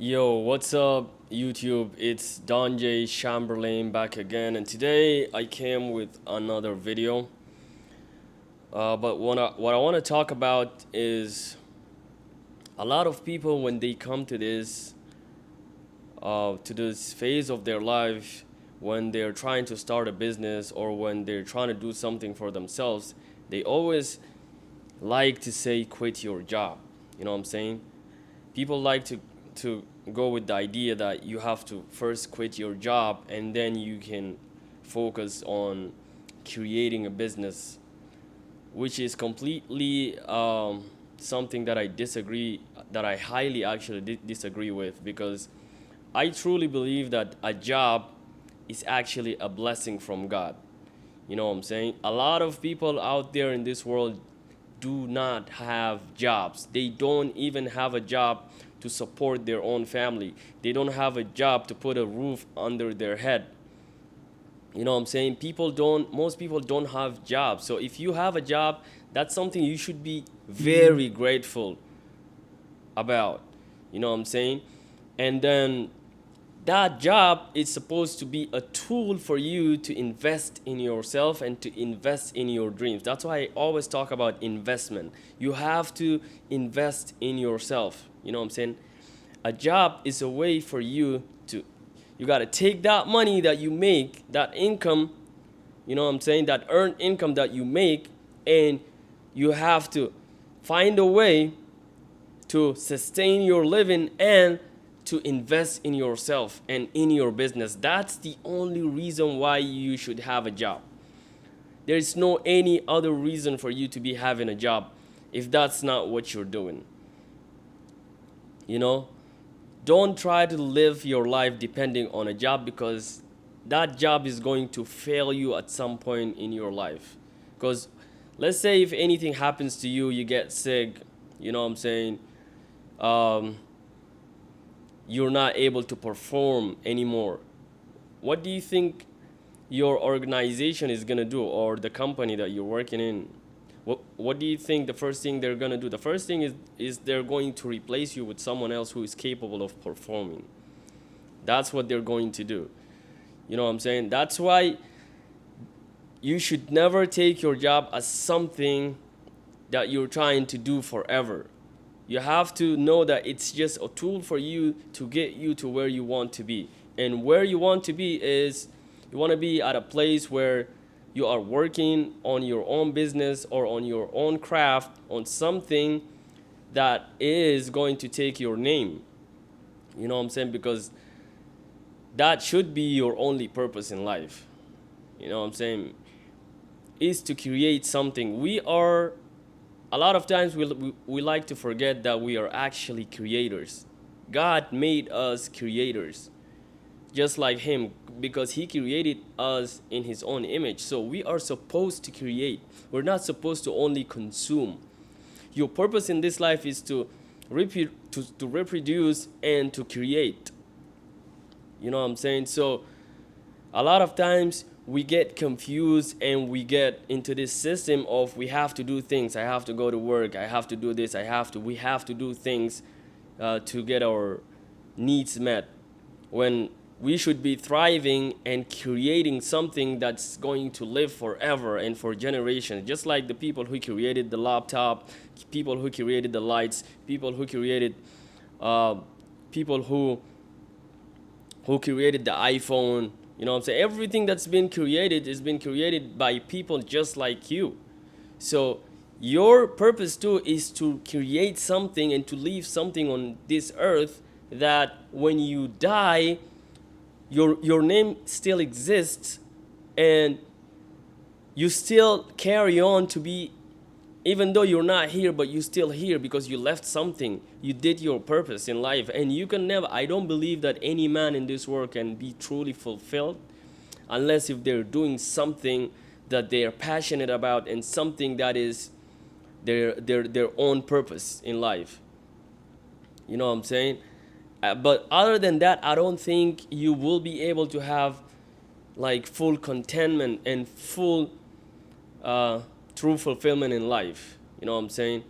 Yo, what's up, YouTube? It's Don J. Chamberlain back again, and today I came with another video. But what I want to talk about is a lot of people when they come to this phase of their life, when they're trying to start a business or when they're trying to do something for themselves, they always like to say quit your job. You know what I'm saying? People like to go with the idea that you have to first quit your job and then you can focus on creating a business, which is completely something that I highly actually disagree with, because I truly believe that a job is actually a blessing from God. You know what I'm saying? A lot of people out there in this world do not have jobs. They don't even have a job to support their own family. They don't have a job to put a roof under their head. You know what I'm saying? Most people don't have jobs. So if you have a job, that's something you should be very grateful about. You know what I'm saying? And then that job is supposed to be a tool for you to invest in yourself and to invest in your dreams. That's why I always talk about investment. You have to invest in yourself. You know what I'm saying? A job is a way for you got to take that money that you make, that income, you know what I'm saying, that earned income that you make, and you have to find a way to sustain your living and to invest in yourself and in your business. That's the only reason why you should have a job. There is no any other reason for you to be having a job if that's not what you're doing. You know, don't try to live your life depending on a job, because that job is going to fail you at some point in your life. Because let's say if anything happens to you, you get sick, you know what I'm saying, um, you're not able to perform anymore. What do you think your organization is going to do, or the company that you're working in? What do you think the first thing they're going to do? The first thing is they're going to replace you with someone else who is capable of performing. That's what they're going to do. You know what I'm saying? That's why you should never take your job as something that you're trying to do forever. You have to know that it's just a tool for you to get you to where you want to be. And where you want to be is, you want to be at a place where you are working on your own business or on your own craft, on something that is going to take your name. You know what I'm saying? Because that should be your only purpose in life. You know what I'm saying? Is to create something. A lot of times we like to forget that we are actually creators. God made us creators, just like Him, because He created us in His own image. So we are supposed to create. We're not supposed to only consume. Your purpose in this life is to reproduce and to create. You know what I'm saying? So a lot of times we get confused and we get into this system of we have to do things. I have to go to work. I have to do this. We have to do things to get our needs met, when we should be thriving and creating something that's going to live forever and for generations. Just like the people who created the laptop, people who created the lights, people who created uh, people who created the iPhone. You know what I'm saying? Everything that's been created has been created by people just like you. So your purpose too is to create something and to leave something on this earth, that when you die, your name still exists and you still carry on to be, even though you're not here, but you're still here because you left something. You did your purpose in life, and you can never, I don't believe that any man in this world can be truly fulfilled unless if they're doing something that they're passionate about and something that is their own purpose in life. You know what I'm saying? But other than that, I don't think you will be able to have like full contentment and full uh, true fulfillment in life. You know what I'm saying?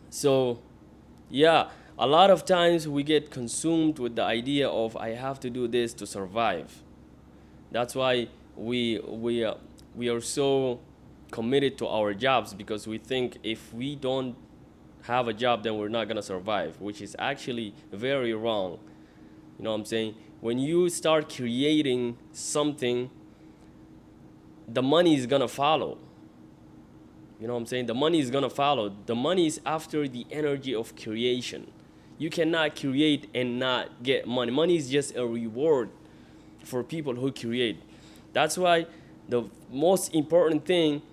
So, yeah, A lot of times we get consumed with the idea of I have to do this to survive. That's why we are so committed to our jobs, because we think if we don't have a job, then we're not gonna survive, which is actually very wrong. You know what I'm saying? When you start creating something, the money is gonna follow. You know what I'm saying? The money is gonna follow. The money is after the energy of creation. You cannot create and not get money. Money is just a reward for people who create. That's why the most important thing,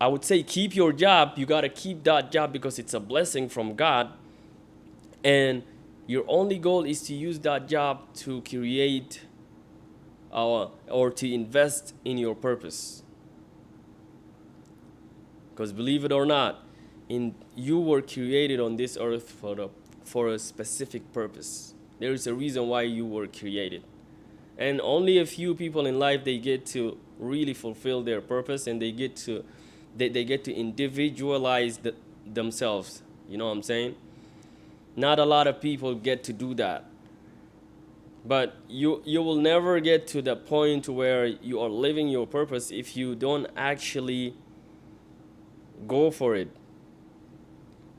I would say, keep your job. You gotta keep that job because it's a blessing from God. And your only goal is to use that job to create or to invest in your purpose. Because believe it or not, you were created on this earth for a specific purpose. There is a reason why you were created. And only a few people in life, they get to really fulfill their purpose, and they get to individualize themselves. You know what I'm saying? Not a lot of people get to do that. But you will never get to the point where you are living your purpose if you don't actually go for it.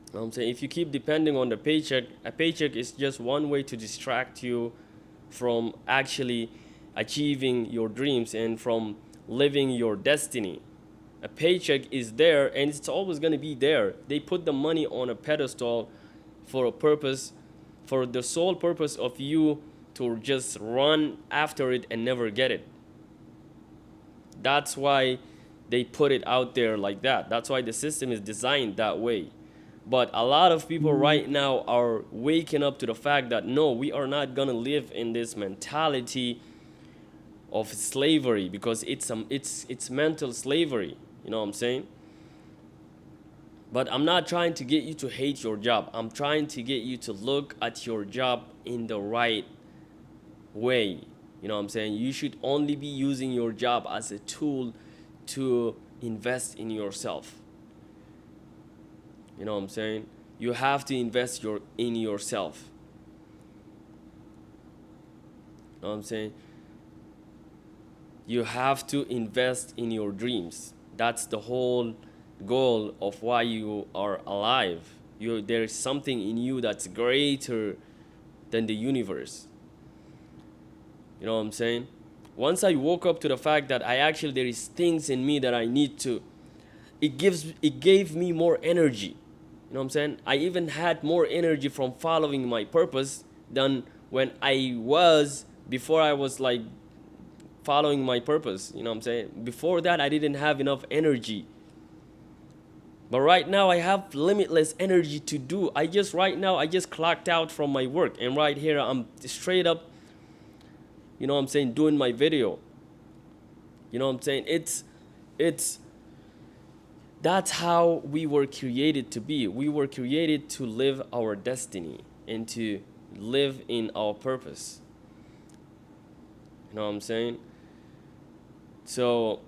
You know what I'm saying? If you keep depending on the paycheck, a paycheck is just one way to distract you from actually achieving your dreams and from living your destiny. A paycheck is there and it's always going to be there. They put the money on a pedestal for a purpose, for the sole purpose of you to just run after it and never get it. That's why they put it out there like that. That's why the system is designed that way. But a lot of people right now are waking up to the fact that no, we are not gonna live in this mentality of slavery, because it's mental slavery. You know what I'm saying? But I'm not trying to get you to hate your job. I'm trying to get you to look at your job in the right way. You know what I'm saying? You should only be using your job as a tool to invest in yourself. You know what I'm saying? You have to invest in yourself. You know what I'm saying? You have to invest in your dreams. That's the whole goal of why you are alive. There is something in you that's greater than the universe. You know what I'm saying? Once I woke up to the fact that there is things in me that I need to, it gave me more energy. You know what I'm saying? I even had more energy from following my purpose than when I was before I was like following my purpose. You know what I'm saying? Before that, I didn't have enough energy. But right now, I have limitless energy to do. I just clocked out from my work. And right here, I'm straight up, you know what I'm saying, doing my video. You know what I'm saying? That's how we were created to be. We were created to live our destiny and to live in our purpose. You know what I'm saying? So,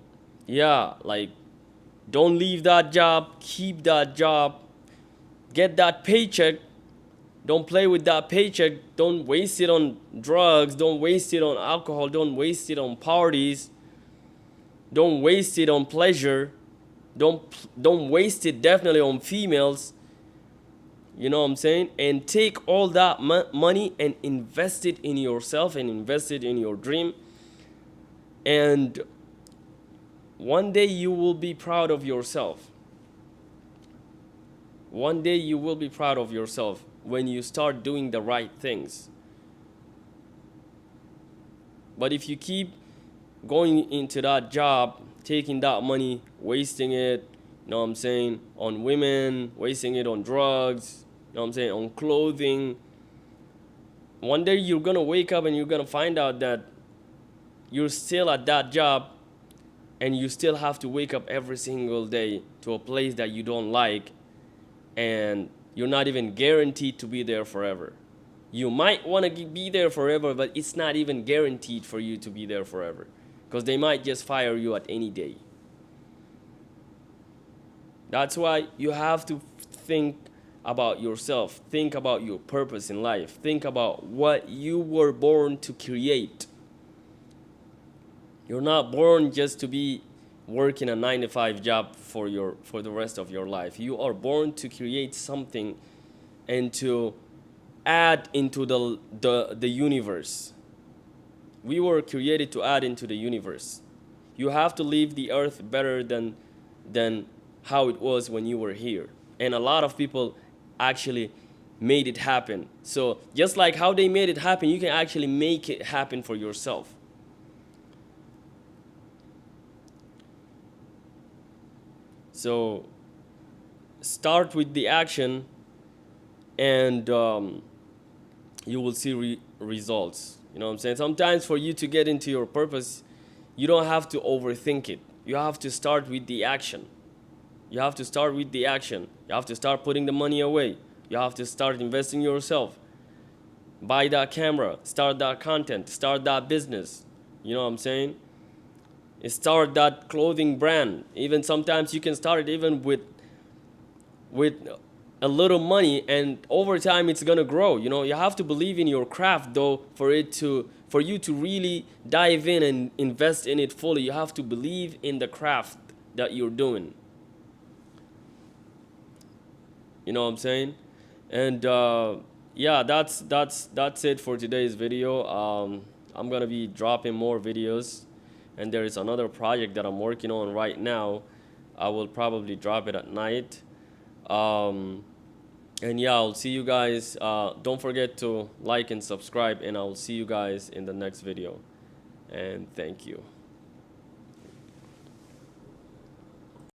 yeah, like, don't leave that job. Keep that job. Get that paycheck. Don't play with that paycheck. Don't waste it on drugs. Don't waste it on alcohol. Don't waste it on parties. Don't waste it on pleasure. Don't waste it definitely on females. You know what I'm saying? And take all that money and invest it in yourself and invest it in your dream. And one day you will be proud of yourself. One day you will be proud of yourself when you start doing the right things. But if you keep going into that job, taking that money, wasting it, you know what I'm saying, on women, wasting it on drugs, you know what I'm saying, on clothing, one day you're going to wake up and you're going to find out that you're still at that job and you still have to wake up every single day to a place that you don't like, and you're not even guaranteed to be there forever. You might want to be there forever, but it's not even guaranteed for you to be there forever, because they might just fire you at any day. That's why you have to think about yourself. Think about your purpose in life. Think about what you were born to create. You're not born just to be working a 9 to 5 job for the rest of your life. You are born to create something and to add into the universe. We were created to add into the universe. You have to leave the earth better than how it was when you were here. And a lot of people actually made it happen. So just like how they made it happen, you can actually make it happen for yourself. So start with the action, and you will see results. You know what I'm saying? Sometimes for you to get into your purpose, you don't have to overthink it. You have to start with the action. You have to start with the action. You have to start putting the money away. You have to start investing in yourself. Buy that camera, start that content, start that business. You know what I'm saying? Start that clothing brand. Even sometimes you can start it even with a little money, and over time it's gonna grow. You know, you have to believe in your craft though for you to really dive in and invest in it fully. You have to believe in the craft that you're doing. You know what I'm saying? And yeah, that's it for today's video. I'm gonna be dropping more videos, and there is another project that I'm working on right now. I will probably drop it at night. And yeah, I'll see you guys. Don't forget to like and subscribe, and I'll see you guys in the next video. And thank you.